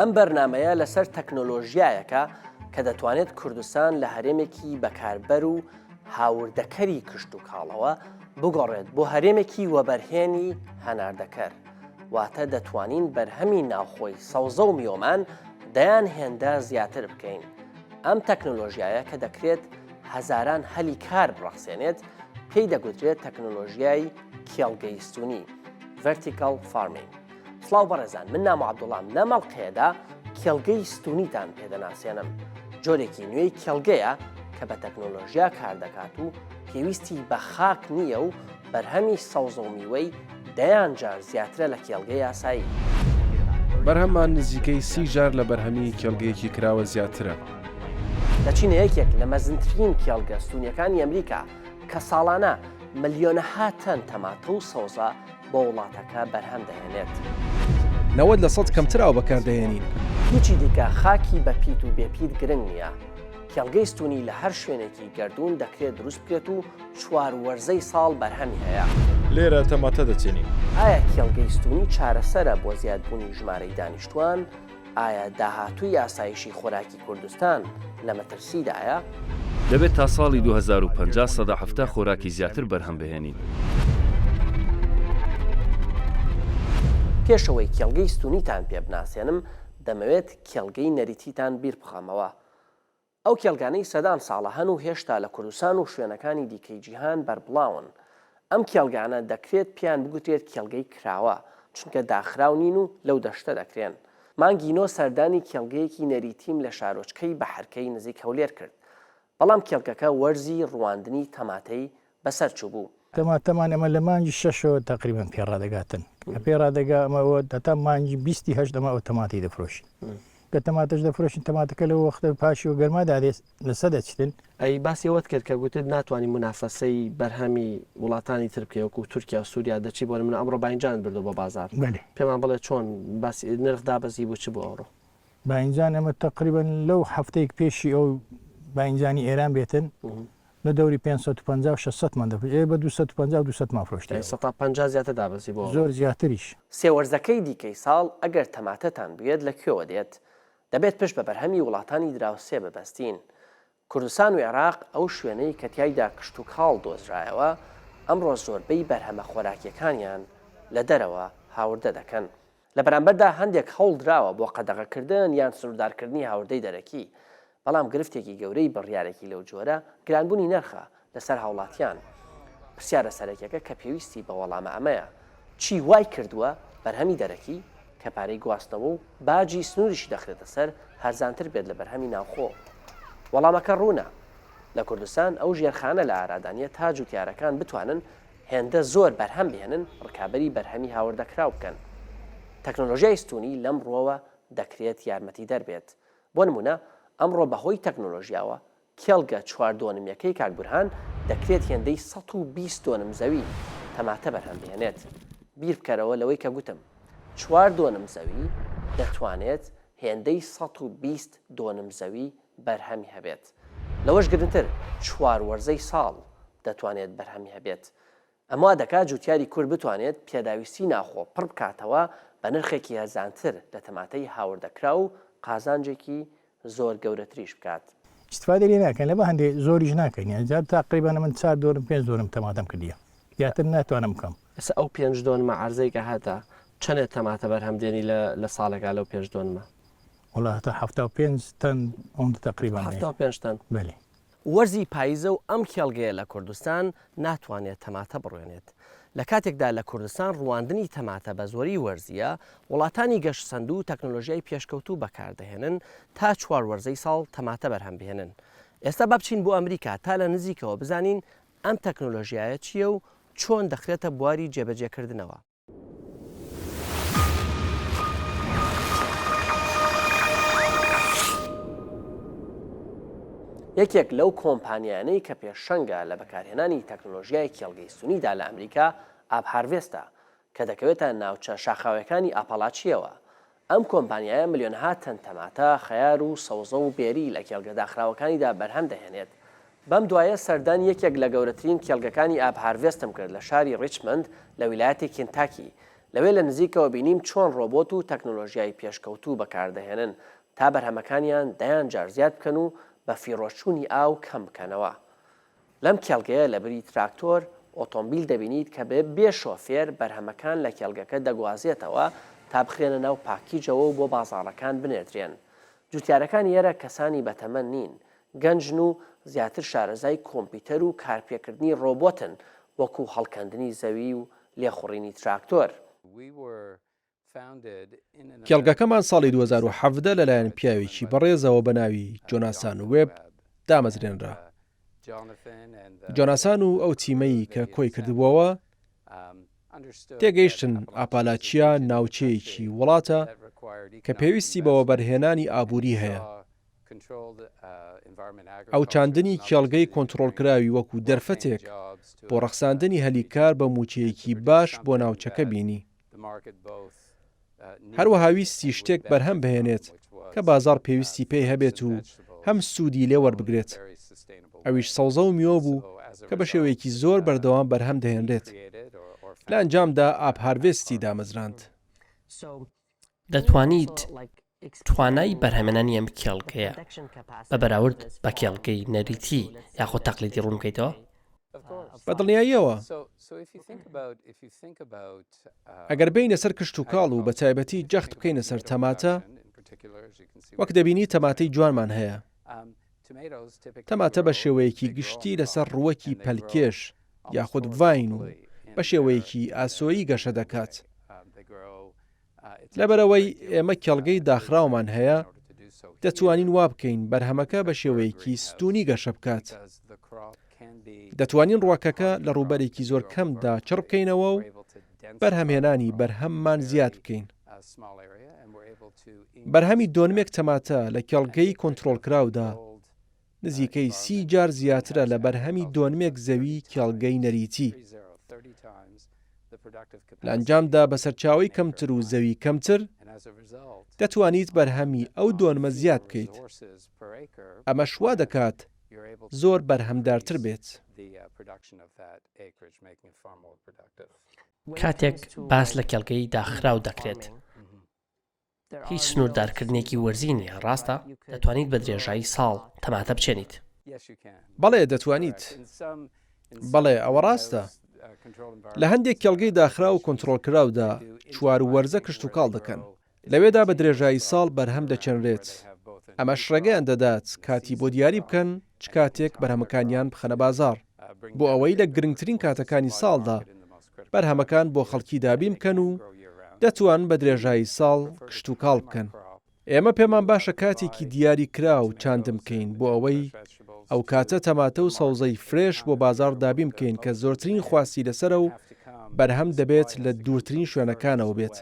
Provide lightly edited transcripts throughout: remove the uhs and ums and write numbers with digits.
ئەم بەرنامەیە لەسەر تەکنۆلۆژیایەکە کە دەتوانێت کوردستان لە هەرێمێکی بەکاربەر و هاوردەکەری کشت و کاڵەوە بگۆڕێت بۆ هەرێمێکی وەبەرهێنی هەناردەکەر، واتە دەتوانین بەرهەمی ناوخۆی سەوزە و میۆمان دەیان هێندە زیاتر بکەین. ئەم تەکنۆلۆژیایە کە دەکرێت هەزاران هەلی کار بڕەخسێنێت پێی دەگوترێت تەکنۆلۆژیای کێڵگەیستونی vertical farming. سڵاو بەڕێزان، من نام عەبدوڵڵام لە مەڵقەیەدا کێڵگەی ستونیتان پێدەناسێنم. جۆرێکی نوێی کێڵگەیە کە بە تەکنۆلۆژیا کار دەکات و پێویستی بە خاک نییە و بەرهەمی سەوزە و میوەی دەیان جار زیاترە لە کێڵگەی یاسایی. بەرهەمان نزیکەی 30 جار لە بەرهەمی کێڵگەیەکی کراوە زیاترە. دەچینە یەکێک لە مەزنترین کێڵگە ستونیەکانی ئەمریکا کە ساڵانە ملیۆنەها تەن تەماتە و سەوزە بۆ وڵاتەکە بەرهەم دەهێنێت. 90% کەمتراوە بەکاردەهێنین. هیچی دیکە خاکی بە پیت و بێپیت گرنگ نییە. کێڵگەی ستونی لە هەر شوێنێکی گەردوون دەکرێت دروست بکرێت و 4 وەرزەی ساڵ بەرهەمی هەیە. لێرە تەماتە دەچێنین. ئایا کێڵگەی ستونی چارەسەرە بۆ زیادبوونی ژمارەی دانیشتوان؟ ئایا داهاتووی ئاسایشی خۆراکی کوردستان لە مەترسیدایە؟ دەبێت تا ساڵی 2050 سەدا خۆراکی زیاتر بەرهەم بهێنین. پێشەوەی کێڵگەی ستونیتان پێ بناسێنم دەمەوێت کێڵگەی نەریتیتان بیر بخەمەوە. ئەو کێڵگانەی سەدان ساڵە هەن و هێشتا لە کوردستان و شوێنەکانی دیکەی جیهان بەربڵاون. ئەم کێڵگانە دەکرێت پیان بگوترێت کێڵگەی کراوە چونکە داخراو نین و لەو دەشتە دەکرێن. مانگینۆ سەردانی کێڵگەیەکی نەریتیم لە شارۆچکەی بەحرکەی نزیک هەولێر کرد. بەڵام کێڵگەکە وەرزی ڕواندنی تەماتەی بەسەر چوو بوو. تەماتەمان ئەمە لە مانگی 6 تقریبان پێڕادەگاتن کە پێڕادەگا ئەمەوە دەتا مانگی 28 دەما ئەو تەماتی دەفرۆشین. کە تەماتەش دەفرۆشین تەماتەکە لە وەختە پاشی و گەرمادا لەسە دەچتن. ئەی باسیەوەت کرد کە گوتت ناتوانانی منافەسەی بەرهەمی وڵاتانی تر بکەوەکو و تورکیا و سووریا دەچی بۆ من ئەمڕۆ باینجان بردو بە بازار. پێمان بڵێ چۆن باسی نرخ دابەزی بوو چ بۆ ئەوڕۆ؟ باینجان ئەمە تقریبان لەو هەفتەیەک پێشی ئەو باینجانی ئێران بێتن لە دەوری 550 600 مان دەفرۆشێ بە 250 200 مان فرۆشتێ 150 زیاتر دابەزی بۆ زۆر زیاتریش. سێوەرزەکەی دیکەی ساڵ ئەگەر تەماتەتان بێت لە کوێوە دێت؟ دەبێت پشت بە بەرهەمی وڵاتانی دراوسێ ببەستین. کوردستان و عێراق ئەو شوێنەی کە تیایدا کشت و کاڵ دۆزرایەوە ئەمڕۆ زۆربەی بەرهەمە خۆراکیەکانیان لە دەرەوە هاوردە دەکەن. لە بەرامبەردا هەندێک هەوڵ درراوە بۆ قەدەغەکردن یان سنووردارکردنی هاوردەی دەرەکی، بەڵام گرفتێکی گەورەی بڕیارێکی لەو جۆرە گرانبوونی نرخە لەسەر هاوڵاتیان. پرسیارە سەرەکیەکە کە پێویستی بە وەڵامە ئەمەیە، چی وای کردووە بەرهەمی دەرەکی کە پارەی گواستنەوە و باجی سنووریشی دەخرێتە سەر هەرزانتر بێت لە بەرهەمی ناوخۆ؟ وەڵامەکە ڕوونە. لە کوردستان ئەو ژێرخانە لە ئارادانیە تا جوتیارەکان بتوانن هێندە زۆر بەرهەم بهێنن ڕکابەری بەرهەمی هاوردەکراو بکەن. تەکنۆلۆژیای ستونی لەم ڕۆوە دەکرێت یارمەتی دەربێت. بۆ نمونە ئەمڕۆ بەهۆی تەکنۆلۆژیاوە کێڵگە 4.2 کاکبورهان دەکرێت هێندەی 120 دۆنم زەوی تەماتە بەرهەم بهێنێت. بیر بکەرەوە لەوەی کە گوتم 4 دۆنم زەوی دەتوانێت هێندەی 120 دۆنم زەوی بەرهەمی هەبێت. لەوەش گرنگتر 4 وەرزەی ساڵ دەتوانێت بەرهەمی هەبێت. ئەمە دەکات جوتیاری کورد بتوانێت پێداویستی ناوخۆ پڕ بکاتەوە بە نرخێکی هەرزانتر لە تەماتەی هاوردەکرا و قازانجێکی زۆر گەورەتریش بکات. استفادە لێ ناکەن لە بە هەندێک زۆریش ناکەین یان تقریبان من 4 دۆرم 5 دۆرم تەماتەم کردیە زیاتر ناتوانم بکەم. ئێستا ئەو 5 دۆنمە عەرزەی کە هاتە چەندێک تەماتە بەرهەمدێنی لە ساڵێکا لەو 5 دۆنمە؟ وڵا هەتا 75 تەن ئەوەندە تقریبان 75 تەن. بەێ وەرزی پاییزە و ئەم کێڵگەیە لە کوردستان ناتوانێت تەماتە بڕوێنێت. لە کاتێکدا لە کوردستان ڕواندنی تەماتە بە زۆری وەرزیە، وڵاتانی گەشت سەند و تەکنۆلۆژیای پێشکەوتوو بەکاردەهێنن تا 4 وەرزەی ساڵ تەماتە بەرهەم بهێنن. ئێستا با بچین بۆ ئەمریکا تا لە نزیکەوە بزانین ئەم تەکنۆلۆژیایە چییە و چۆن دەخرێتە بواری جێبەجێکردنەوە. یەکێک لەو کۆمپانیانەی کە پێشەنگە لە بەکارهێنانی تەکنۆلۆژیای کێڵگەی ستونیدا لە ئەمریکا ئابهارڤێستە کە دەکەوێتە ناوچە شاخاوەکانی ئاپەڵاچیەوە. ئەم کۆمپانیایە ملیۆنها تەن تەماتە، خەیار و سەوزە و بێری لە کێڵگە داخراوەکانیدا بەرهەم دەهێنێت. بەم دوایە سەردان یەکێک لە گەورەترین کێڵگەکانی ئابهارڤێستم کرد لە شاری ڕیچمەند لە ویلایەتی کێنتاکی لەوێ لە نزیکەوە بینیم چۆن ڕۆبۆت و تەکنۆلۆژیای پێشکەوتوو بەکاردەهێنن تا بەرهەمەکانیان دەیان جار زیاد بکەن و بە فیڕۆچوونی ئاو کەم بکەنەوە. لەم کێڵگەیە لە بری تراکتۆر ئۆتۆمبیل دەبینیت کە بێ شۆفێر بەرهەمەکان لە کێڵگەکە دەگوازێتەوە تا بخێنە ناو پاکیجەوە و بۆ بازاڕەکان بنێردرێن. جوتیارەکان ئێرە کەسانی بەتەمەن نین، گەنجن و زیاتر شارەزای کۆمپیوتەر و کارپێکردنی ڕۆبۆتن وەکو هەڵکەندنی زەوی و لێخوڕینی تراکتۆر. کێڵگەکەمان ساڵی 2017 لەلایەن پیاوێکی بەڕێزەوە بە ناوی جۆناسان وێب دامەزرێنرا. جۆناسان و ئەو تیمەی کە کۆی کردبووەوە تێگەیشتن ئاپالاچیا ناوچەیەکی وڵاتە کە پێویستی بەوە بەرهێنانی ئابووری هەیە. ئەو چاندنی کێڵگەی کۆنتڕۆڵکراوی وەکو دەرفەتێک بۆ ڕەخساندنی هەلیکار بە موچەیەکی باش بۆ ناوچەکە بینی. هەروەها ویستی شتێک بەرهەم بهێنێت کە بازار پێویستی پێی هەبێت و هەم سوودی لێ وەربگرێت. ئەویش سەوزە و میوە بوو کە بە شێوەیەکی زۆر بەردەوام بەرهەم دەهێنرێت. لە ئەنجامدا ئاپهاروێستی دامەزراند. دەتوانیت توانای بەرهەمێنانی ئەم کێڵگەیە بە بەراورد بە کێڵگەی نەریتی یاخۆ تەقلیدی ڕوون بکەیتەوە؟ بەدڵنیاییەوە ئەگەر بینە سەر کشت و کاڵ و بە تایبەتی جەخت بکەینە سەر تەماتە، وەک دەبینی تەماتەی جوانمان هەیە. تەماتە بە شێوەیەکی گشتی لەسەر ڕووەکی پەلکێش یاخود ڤاین و بە شێوەیەکی ئاسۆیی گەشە دەکات. لەبەرەوەی ئێمە کێڵگەی داخراومان هەیە دەتوانین وا بکەین بەرهەمەکە بە شێوەیەکی ستونی گەشە بکات. دەتوانین ڕووەکەکە لە ڕووبەرێکی زۆر کەمدا چڕ بکەینەوە و بەرهەمهێنانی بەرهەممان زیاد بکەین. بەرهەمی دۆنمێک تەماتە لە کێڵگەی کۆنتڕۆڵکراودا نزیکەی 30 جار زیاترە لە بەرهەمی دۆنمێک زەوی کێڵگەی نەریتی. لە ئەنجامدا بە سەرچاوی کەمتر و زەوی کەمتر دەتوانیت بەرهەمی ئەو دۆنمە زیاد بکەیت. ئەمە شوا دەکات زۆر بەرهەمدارتر بێت. کاتێک باس لە کێڵگەی داخراو دەکرێت، هیچ سنووردارکردنێکی وەرزی نیە، ڕاستە؟ دەتوانیت بە درێژایی ساڵ تەماتە بچێنیت؟ بەڵێ دەتوانیت. بەڵێ ئەوە ڕاستە. لە هەندێک کێڵگەی داخرا و کۆنتڕۆڵکراودا چوار و وەرزە کشت و کاڵ دەکەن. لەوێدا بە درێژایی ساڵ بەرهەم دەچەنرێت. ئەمە شڕەگەیان دەدات کاتی بۆ دیاری بکەن چ کاتێک بەرهەمەکانیان بخەنە بازار بۆ ئەوەی لە گرنگترین کاتەکانی ساڵدا بەرهەمەکان بۆ خەڵکی دابین بکەن و دەتوان بە درێژایی ساڵ کشت و کاڵ بکەن. ئێمە پێمان باشە کاتێکی دیاری کرا و چاندم بکەین بۆ ئەوەی ئەو کاتە تەماتە و سەوزەی فرێش بۆ بازار دابین بکەین کە زۆرترین خواستی لەسرە و بەرهەم دەبێت لە دوورترین شوێنەکانەوە بێت،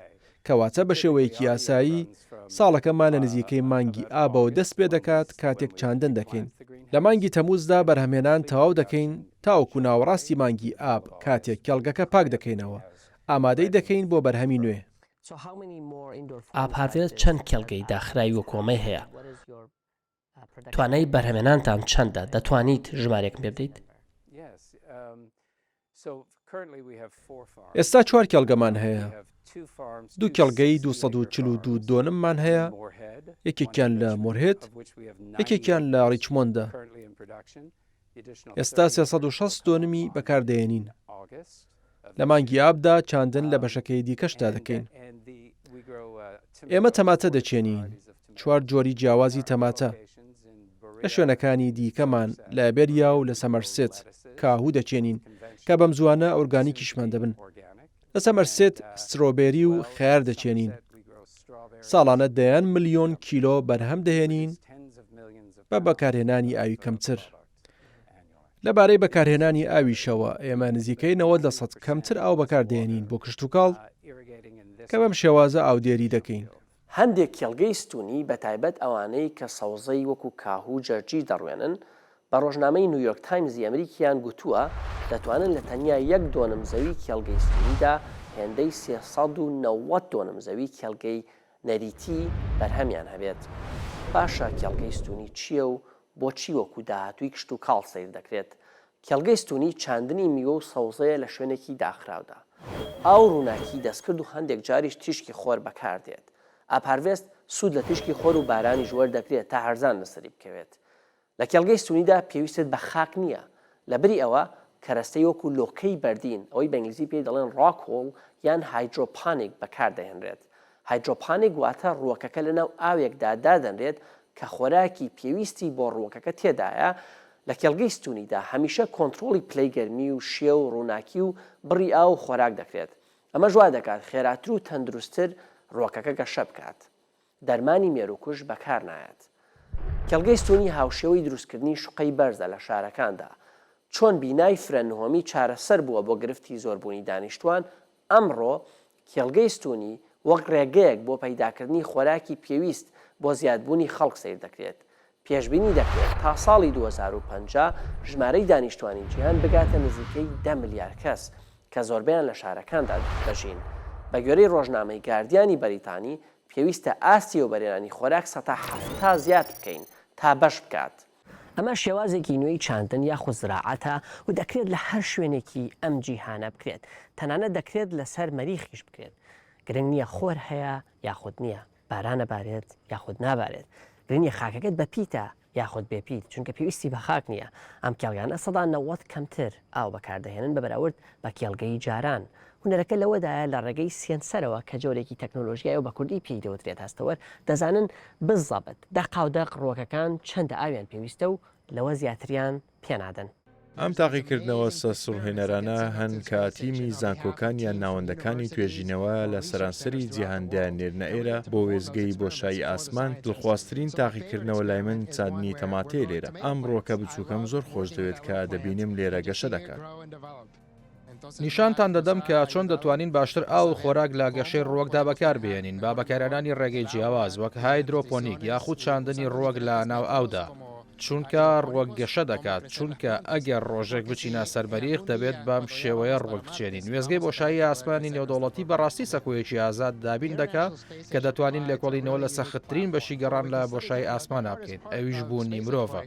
کەواتە بە شێوەیەکی ئاسایی ساڵەکەمان لە نزیکەی مانگی ئابەوە دەست پێ دەکات کاتێک چاندن دەکەین. لە مانگی تەمووزدا بەرهەمێنان تەواو دەکەین تاوەکو ناوەڕاستی مانگی ئاب کاتێک کێڵگەکە پاک دەکەینەوە. ئامادەی دەکەین بۆ بەرهەمی نوێ. ئاپهاروێت چەند کێڵگەی داخراوی وە کۆمەی هەیە؟ توانای بەرهەمێنانتان چەندە؟ دەتوانیت ژمارێکم پێ بدەیت؟ ئێستا 4 کێڵگەمان هەیە. 2 کێڵگەی 242 دۆنممان هەیە، یەکێکیان لە مۆرهێت، یەکێکیان لە ڕیچمۆندە. ئێستا 360 دۆنمی بەکاردەهێنین. لە مانگی ئابدا چاندن لە بەشەکەی دیکەشدا دەکەین. ئێمە تەماتە دەچێنین، 4 جۆری جیاوازی تەماتە. لە شوێنەکانی دیکەمان لە ئەبێریا و لە سەمەرسێت کاهوو دەچێنین کە بەم زوانە ئۆرگانیکیشمان دەبن. لە سەمەرسێت سترۆبێری و خیار دەچێنین. ساڵانە 10 ملیۆن کیلۆ بەرهەم دەهێنین بە بەکارهێنانی ئاوی کەمتر. لەبارەی بەکارهێنانی ئاویشەوە ئێمە نزیکەی 90% کەمتر ئاو بەکاردێنین بۆ کشت و کاڵ کە بەم شێوازە ئاودێری دەکەین. هەندێک کێڵگەی ستونی بە تایبەت ئەوانەی کە سەوزەی وەکو کاهوو جەرجی دەڕوێنن بە ڕۆژنامەی نیویۆرک تایمزی ئەمریکیان گوتووە دەتوانن لە تەنیا 1 دۆنم زەوی کێڵگەی ستونیدا هێندەی 390 دۆنم زەوی کێڵگەی نەریتی بەرهەمیان هەبێت. باشە کێڵگەی ستونی چییە و بۆچی وەکو داهاتووی کشت و کاڵ سیر دەکرێت؟ کێڵگەی ستونی چاندنی میوە و سەوزەیە لە شوێنێکی داخراودا. ئاو ڕووناکی دەستکرد و هەندێک جاریش تیشکی خۆر بەکاردێت. ئاپارڤێست سوود لە تیشکی خۆر و بارانی ژوەر دەکرێت تا هەرزان لەسەری بکەوێت. لە کێڵگەی ستونیدا پێویستت بە خاک نییە، لەبەری ئەوە کەرەستەی وەکو لۆکەی بەردین ئەوەی بەنگلیزی پێی دەڵێن ڕاکۆڵ یان هایدرۆپانیک بەکاردەهێنرێت. هایدرۆپانیک واتە ڕووەکەکە لەناو ئاوێکدا دادەنرێت کە خۆراکی پێویستی بۆ ڕووەکەکە تێدایە. لە کێڵگەی ستونیدا هەمیشە کۆنتترۆلی پلەی گەرمی و شێ و ڕووناکی و بڕی ئاو و خۆراک دەکرێت. ئەمە جوا دەکات خێراتر و تەندروستتر ڕووەکەکە گەشە بکات. دەرمانی مێروکوش بەکار نایەت. کێڵگەی ستونی هاوشێوەی دروستکردنی شوقەی بەرزە لە شارەکاندا. چۆن بینای فرەنهۆمی چارەسەر بووە بۆ گرفتی زۆربوونی دانیشتوان، ئەمڕۆ کێڵگەی ستونی وەک ڕێگەیەک بۆ پەیداکردنی خۆراکی پێویست بۆ زیادبوونی خەڵک سیر دەکرێت. پێشبینی دەکرێت تا ساڵی 2050 ژمارەی دانیشتوانی جیهان بگاتە نزیکەی 10 ملیار کەس کە زۆربیان لە شارەکاندا دەژین. بە گوێرەی ڕۆژنامەی گاردیانی بەریتانی پێویستە ئاستی و بەرێنانی خۆراک 170 زیاد بکەین تا بەش بکات. ئەمە شێوازێکی نوێی چاندن یاخود زراعەتە و دەکرێت لە هەر شوێنێکی ئەم جیهانە بکرێت. تەنانەت دەکرێت لەسەر مەریخیش بکرێت. گرنگ نییە خۆر هەیە یاخود نییە، بارانە بارێت یاخود نابارێت. گرنگە خاکەکەت بە پیتە یاخود بێپیت، چونکە پێویستی بە خاک نییە. ئەم کێڵگانە سەدا 90 کەمتر ئاو بەکاردەهێنن بە بەراورد بە کێڵگەی جاران. هونەرەکە لەوەدایە لە ڕێگەی سێنسەرەوە کە جۆرێکی تەکنۆلۆژیای و بە کوردی پێی دەوترێت هەستەوەر دەزانن بزەبت دەقاودەق ڕووەکەکان چەندە ئاویان پێویستە و لەوە زیاتریان پێنادەن. ئەم تاقیکردنەوە سەرسوڕهێنەرانە هەن کە تیمی زانکۆکان یان ناوەندەکانی توێژینەوە لە سەرانسەری جیهاندا نێرنە ئێرە بۆ وێزگەی بۆشایی ئاسمان دڵخوازترین تاقیکردنەوە لای من چاندنی تەماتێ لێرە. ئەم ڕۆکە بچووکەم زۆر خۆش دەوێت کە دەبینم لێرە گەشە دەکات. نیشانتان دەدەم کە چۆن دەتوانین باشتر ئاو خۆراک لا گەشەی ڕووەکدا بەکار بێنین با بەکارهێنانی ڕێگەی جیاواز وەک هایدرۆپۆنیک یاخود چاندنی ڕووەک لە ناو ئاودا. چونکە ڕووەک گەشە دەکات، چونکە ئەگەر ڕۆژێک بچینە سەربەریق دەبێت بەم شێوەیە ڕووەک بچێنین. وێزگەی بۆشایی ئاسمانی نێودەوڵەتی بەڕاستی سەکۆیەکی ئازاد دابین دەکات کە دەتوانین لێکۆڵینەوە لە سەختترین بەشی گەڕان لە بۆشایی ئاسمانە بکەین، ئەویش بوونی مرۆڤە.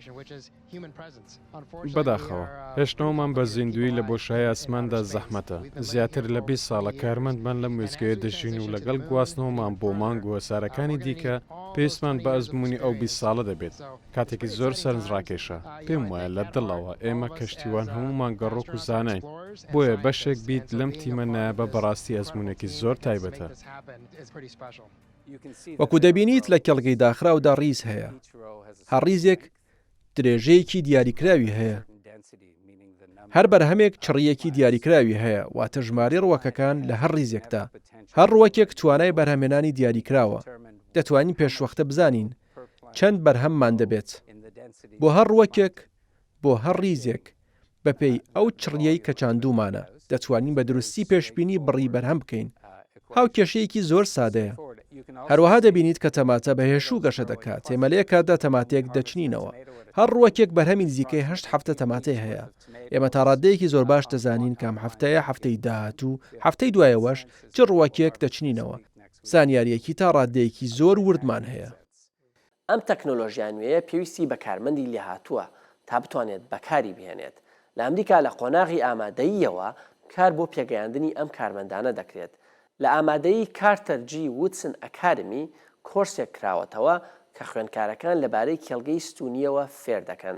بەداخەوە هێشتەوەمان بە زیندوی لە بۆشایی ئاسماندا زەحمەتە. زیاتر لە 20 ساڵە کارمەندمان لەم وێزگەیە دەژین و لەگەڵ گواستنەوەمان بۆ مانگ و سارەکانی دیکە پێویستمان بە ئەزمموی ئەو 20 ساڵە دەبێت. کاتێکی زۆر سەرنجڕاکێشە. پێم وایە لە دڵەوە ئێمە کەشتیوان هەمومان گەڕۆک و زانین. بۆیە بەشێک بیت لەم تیمە نایە بەڕاستی ئەزمونێکی زۆر تایبەتە. وەکو دەبینیت لە کێڵگەی داخراودا ڕیز هەیە. هەر ڕیزێک درێژەیەکی دیاریکراوی هەیە. هەر بەرهەمێک چڕیەکی دیاریکراوی هەیە، واتە ژمارەی ڕووەکەکان لە هەر ڕیزێکدا. هەر ڕووەکێک توانای بەرهەمێنانی دیاریکراوە. دەتوانین پێشوەختە بزانین چەند بەرهەممان دەبێت. بۆ هەر ڕووەکێک بۆ هەر ڕیزێک بەپێی ئەو چڕیەی کە چاندومانە دەتوانین بە دروستی پێشبینی بڕی بەرهەم بکەین. هاو کێشەیەکی زۆر سادەیە. هەروەها دەبینیت کە تەماتە بەهێشوو گەشە دەکات. تێمەلەیە کاتدا تەماتێک دەچنینەوە. هەر ڕووەکێک بەرهەمی نزیکەی 8 هەفتە تەماتەی هەیە. ئێمە تا ڕادەیەکی زۆر باش دەزانین کام هەفتەیە هەفتەی داهاتوو هەفتەی دوایەوەش چ ڕووەکێک دەچنینەوە. زانیاریەکی تا ڕادەیەکی زۆر وردمان هەیە. ئەم تەکنۆلۆژیان نوێیە پێویستی بە کارمەندی لێهاتووە تا بتوانێت بەکاری بهێنێت. لە ئەمریکا لە قۆناغی ئامادەییەوە کار بۆ پێگەیاندنی ئەم کارمەندانە دەکرێت. لە ئامادەیی کارتەر جی وودسن ئەکادمی کۆرسێک کراوەتەوە کە خوێندکارەکان لەبارەی کێڵگەی ستونیەوە فێر دەکەن.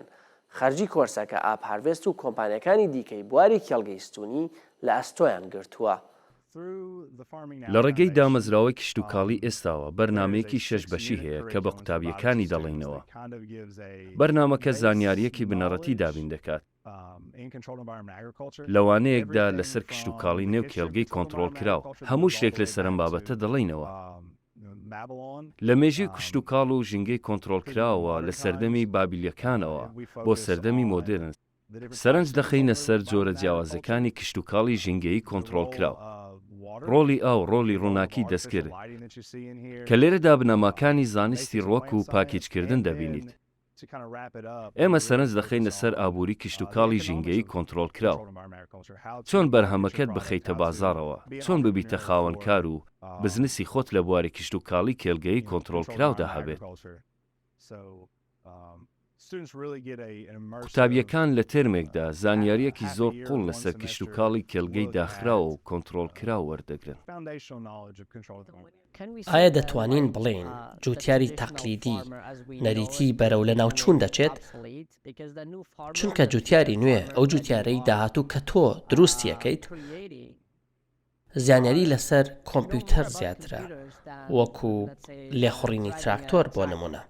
خەرجی کۆرسەکە ئاپارڤێست و کۆمپانیەکانی دیکەی بواری کێڵگەی ستونی لە ئەستۆیان گرتووە. لە ڕێگەی دامەزراوەی کشتتوکاڵی ئێستاوە بەرنمەیەکی 6 بەشی هەیە کە بە قوتابیەکانی دەڵێنەوە. بەرنامەکە زانیاریەکی بنەڕەتی دابین دەکات. لەوانەیەکدا لەسەر کشتتوکاڵی نێو کێڵگەی کۆنتترۆل کراو هەموو شتێک لە سەرم بابەتە دەڵێنەوە. لە مێژی کشتتوکاڵ و ژینگەی کۆنتترۆل کراوە لە سەردەمی بابلیەکانەوە بۆ سەردەمی مۆدرن سەرنج دەخینە سەر جۆرە جیاوازەکانی کشتتوکاڵی ژینگەی کۆنتترۆل کراو. ڕۆلی ئاو ڕۆلی ڕووناکی دەستکرد کە لێرەدا بنەماکانی زانستی ڕۆک و پاکیجکردن دەبینیت. ئێمە سەرنج دەخینە سەر ئابووری کشتتوکاڵی ژینگەی کۆنتترۆل کراو. چۆن بەرهەمەکەت بخەیتە بازارەوە، چۆن ببیتە خاوەنکار و بزنسی خۆت لە بواری کشتتوکاڵی کێڵگەی کۆنتترۆل کراودا هەبێت. قوتابیەکان لە تێرمێکدا زانیاریەکی زۆر قوڵ لەسەر کشتتوکاڵی کێلگەی داخراوە و کۆنتترۆلکرا وەردەگرن. ئایا دەتوانین بڵێن جوتیاری تەقلیدی نەریتی بەرەو لە ناوچوون دەچێت؟ چونکە جوتیاری نوێ ئەو جوتیارەی داهاتوو کە تۆ دروستیەکەیت زانیاری لەسەر کۆمپیوتەر زیاترە وەکو لێخوڕینی تراکتۆر بۆ نمونە.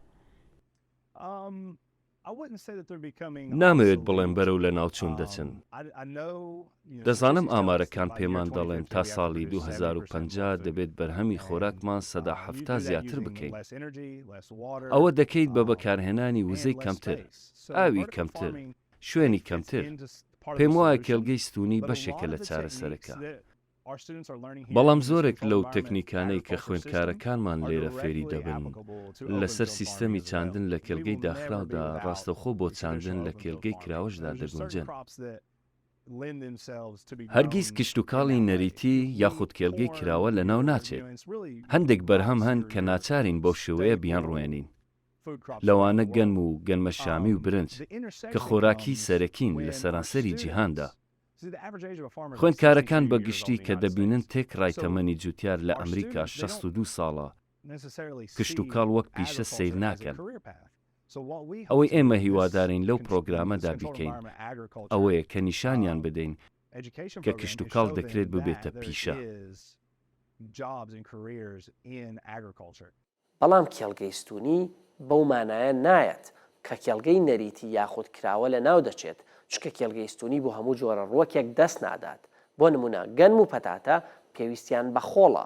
نامەوێت بڵێن بەرەو لە ناوچوون دەچن. دەزانم ئامارەکان پێمان دەڵێن تا ساڵی 2050 دەبێت بەرهەمی خۆراکمان 170 زیاتر بکەین. ئەوە دەکەیت بە بەکارهێنانی وزەی کەمتر، ئاوی کەمتر، شوێنی کەمتر. پێم وایە کێلگەی ستونی بەشێکە لە چارەسەرەکە. بەڵام زۆرێک لەو تەکنیکانەی کە خوێندکارەکانمان لێرە فێری دەبن لەسەر سیستەمی چاندن لە کێلگەی داخراودا ڕاستەوخۆ بۆ چاندن لە کێلگەی کراوەشدا دەگونجن. هەرگیز کشتتوکاڵی نەریتی یاخود کێلگەی کراوە لە ناو ناچێت. هەندێک بەرهەم هەن کە ناچارین بۆ شێوەیە بیان ڕوێنین. لەوانە گەنم و گەنمە شامی و برنج کە خۆراکی سەرەکین لە سەرانسەری جیهاندا. خوێندکارەکان بەگشتی کە دەبینن تێک ڕایتەمەنی جوتیار لە ئەمریکا 62 ساڵە کشتتوکاڵ وەک پیشە سیر ناکەن. ئەوەی ئێمە هیوادارین لەو پرۆگرامەدا بیکەین ئەوەیە کە نیشانیان بدەین کە کشتتوکاڵ دەکرێت ببێتە پیشە. بەڵام کێڵگەی ستونی بەو مانایە نایەت کە کێڵگەی نەریتی یاخود کراوە لە ناو دەچێت، چکە کێڵگەی ستونی بۆ هەموو جۆرە ڕووەکێک دەست نادات. بۆ نمونە گەنم و پەتاتە پێویستیان بە خۆڵە.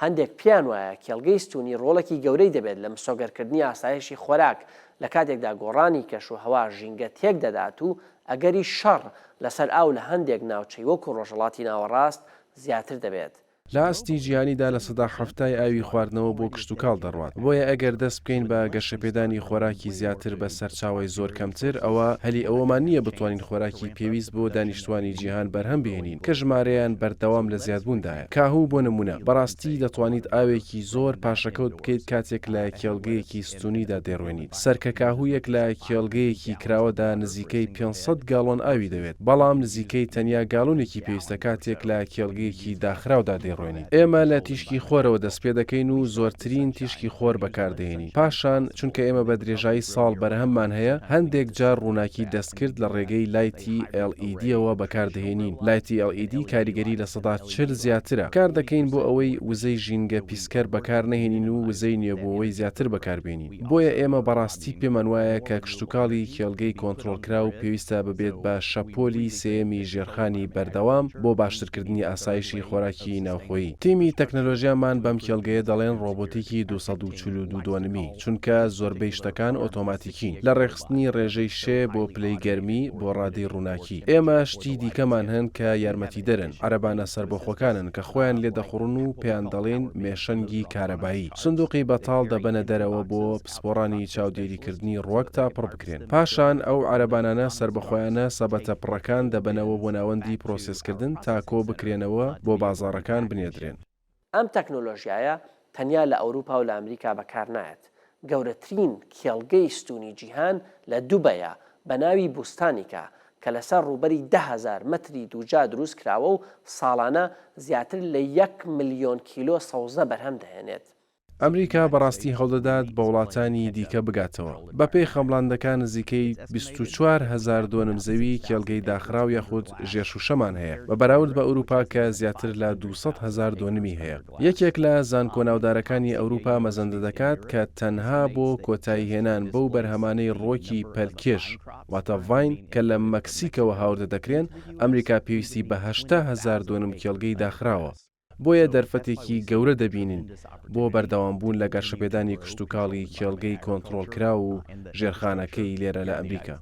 هەندێک پیان وایە کێڵگەی ستونی ڕۆڵێکی گەورەی دەبێت لە مسۆگەرکردنی ئاسایشی خۆراک لە کاتێکدا گۆڕانی کەش و هەوا ژینگە تێک دەدات و ئەگەری شەڕ لەسەر ئاو لە هەندێک ناوچەی وەکو ڕۆژهەڵاتی ناوەڕاست زیاتر دەبێت. لە ئاستی جیهانیدا لە سەدا هەفتای ئاوی خواردنەوە بۆ کشتتوکاڵ دەڕوات. بۆیە ئەگەر دەست بکەین بە گەشەپێدانی خۆراکی زیاتر بە سەرچاوی زۆر کەمتر ئەوە هەلی ئەوەمان نییە بتوانین خۆراکی پێویست بۆ دانیشتوانی جیهان بەرهەم بهێنین کە ژمارەیان بەردەوام لە زیادبووندایە. کاهوو بۆ نمونە بەڕاستی دەتوانیت ئاوێکی زۆر پاشەکەوت بکەیت کاتێک لە کێڵگەیەکی ستونیدا دەڕوێنیت. سەرکە کاهوویەک لە کێڵگەیەکی کراوەدا نزیکەی 500 گاڵۆن ئاوی دەوێت، بەڵام نزیکەی تەنیا گاڵۆنێکی پێویستە کاتێک لە کێڵگەیەکی داخراودا دەڕوێنیت. ئێمە لە تیشکی خۆرەوە دەست پێ دەکەین و زۆرترین تیشکی خۆر بەکاردێنی. پاشان چونکە ئێمە بە درێژایی ساڵ بەرهەممان هەیە هەندێک جار ڕووناکی دەستکرد لە ڕێگەی لایتی LED-ەوە بەکاردەهێنین. لایتی LED کاریگەری لە 140 زیاترە. کار دەکەین بۆ ئەوەی وزەی ژینگە پیسکەر بەکار نەهێنین و وزەی نوێبووەوەی زیاتر بەکاربێنین. بۆیە ئێمە بەڕاستی پێمان وایە کە کشتتوکاڵی کێڵگەی کۆنتترۆلکرا و پێویستە ببێت بە شەپۆلی سێمی ژێرخانی بەردەوام بۆ باشترکردنی ئاسایشی خۆراکی ناوخۆیی. تیمی تەکنەلۆژیامان بەم کێڵگەیە دەڵێن ڕۆبۆتێکی 242 چونکە زۆربەی شتەکان ئۆتۆماتیکین لە ڕێخستنی ڕێژەی شێ بۆ پلەی گەرمی بۆ ڕادەی ڕووناکی. ئێمە شتی دیکەمان هەن کە یارمەتی دەرن عەرەبانە سەربەخۆکانن کە خۆیان لێ دەخڕن و پێیان دەڵێن مێشەنگی کارەبایی. سندوقی بەتاڵ دەبەنە دەرەوە بۆ پسپۆڕانی چاودێریکردنی ڕووەک تا پڕ بکرێن. پاشان ئەو عەرەبانانە سەربەخۆیانە سەبەتە پڕەکان دەبەنەوە بۆ ناوەندی پرۆسسکردن تا کۆ بکرێنەوە بۆ بازاڕەکان بنێدرێن. ئەم تەکنۆلۆژیایە تەنیا لە ئەوروپا و لە ئەمریکا بەکار نایەت. گەورەترین کێڵگەی ستونی جیهان لە دووبەیە بە ناوی بوستانیکە کە لەسەر ڕووبەری 10,000 مەتری دووجا دروست کراوە و ساڵانە زیاتر لە 1 ملیۆن کیلۆ سەوزە بەرهەم دەهێنێت. ئەمریکا بەڕاستی هەوڵدەدات بە وڵاتانی دیکە بگاتەوە. بەپێی خەمڵاندەکان نزیکەی 24,000 دۆنم زەوی کێڵگەی داخراو یاخود ژێرشوشەمان هەیە بە بەراورد بە ئەوروپا کە زیاتر لە 200,000 دۆنمی هەیە. یەکێک لە زانکۆناودارەکانی ئەوروپا مەزەندە دەکات کە تەنها بۆ کۆتایی هێنان بەو بەرهەمانەی ڕۆکی پەلکێش واتە ڤاین کە لە مەکسیکەوە هاوردە دەکرێن ئەمریکا پێویستی بە 80,000 دۆنم کێڵگەی داخراوە. بۆیە دەرفەتێکی گەورە دەبینین بۆ بەردەوامبوون لە گەشەپێدانی کشتتوکاڵی کێڵگەی کۆنتترۆلکرا و ژێرخانەکەی لێرە لە ئەمریکا.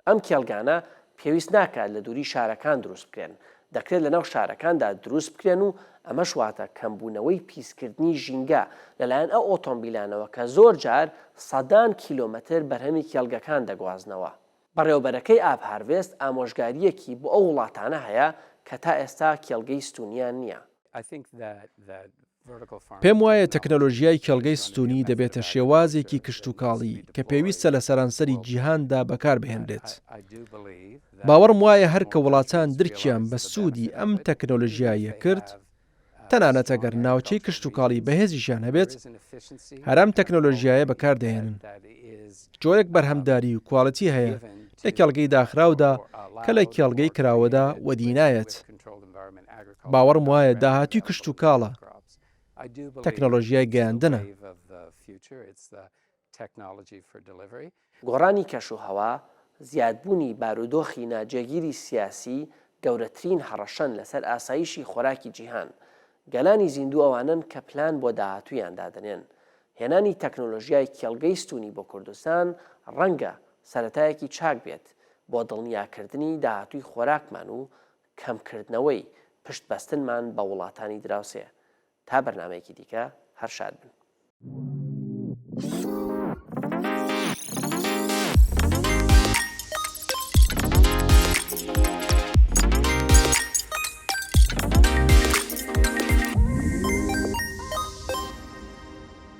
ئەم کێڵگانە پێویست ناکات لە دووری شارەکان دروست بکرێن، دەکرێت لە ناو شارەکاندا دروست بکرێن و ئەمە شواتە کەمبوونەوەی پیسکردنی ژینگە لەلایەن ئەو ئۆتۆمبیلانەوە کە زۆر جار سەدان کیلۆمەتر بەرهەمی کێڵگەکان دەگوازنەوە. بەڕێوەبەرەکەی ئاب هاروێست ئامۆژگاریەکی بۆ ئەو وڵاتانە هەیە کە تا ئێستا کێڵگەی ستونیان نییە. پێم وایە تەکنەلۆژیای کێڵگەی ستونی دەبێتە شێوازێکی کشتتوکاڵی کە پێویستە لە سەرانسەری جیهاندا بەکاربهێنرێت. باوەڕم وایە هەر کە وڵاتان درکیان بە سوودی ئەم تەکنەلۆژیایە کرد، تەنانەت ئەگەر ناوچەی کشتتوکاڵی بەهێزیشان هەبێت، هەرام تەکنەلۆژیایە بەکاردەهێنن. جۆرێک بەرهەمداری و کوواڵەتی هەیە لە کێڵگەی داخراودا کە لە کێڵگەی کراوەدا وەدینایەت. باوەڕم وایە داهاتوی کشتتوکاڵە، تەکنەلۆژیای گەیاندنە. گۆڕانی کەش و هەوا، زیادبوونی بارودۆخی ناجێگیری سیاسی گەورەترین هەڕەشەن لەسەر ئاسایشی خۆراکی جیهان، گەلانی زیندوو ئەوانن کە پلان بۆ داهاتوویان دادنێن. هێنانی تەکنۆلۆژیای کێڵگەی ستونی بۆ کوردستان ڕەنگە سەرەتایەکی چاک بێت بۆ دڵنیاکردنی داهاتووی خۆراکمان و کەمکردنەوەی پشتبەستنمان بە وڵاتانی دراوسێ. تا بەرنامەیەکی دیکە هەر شاد بن.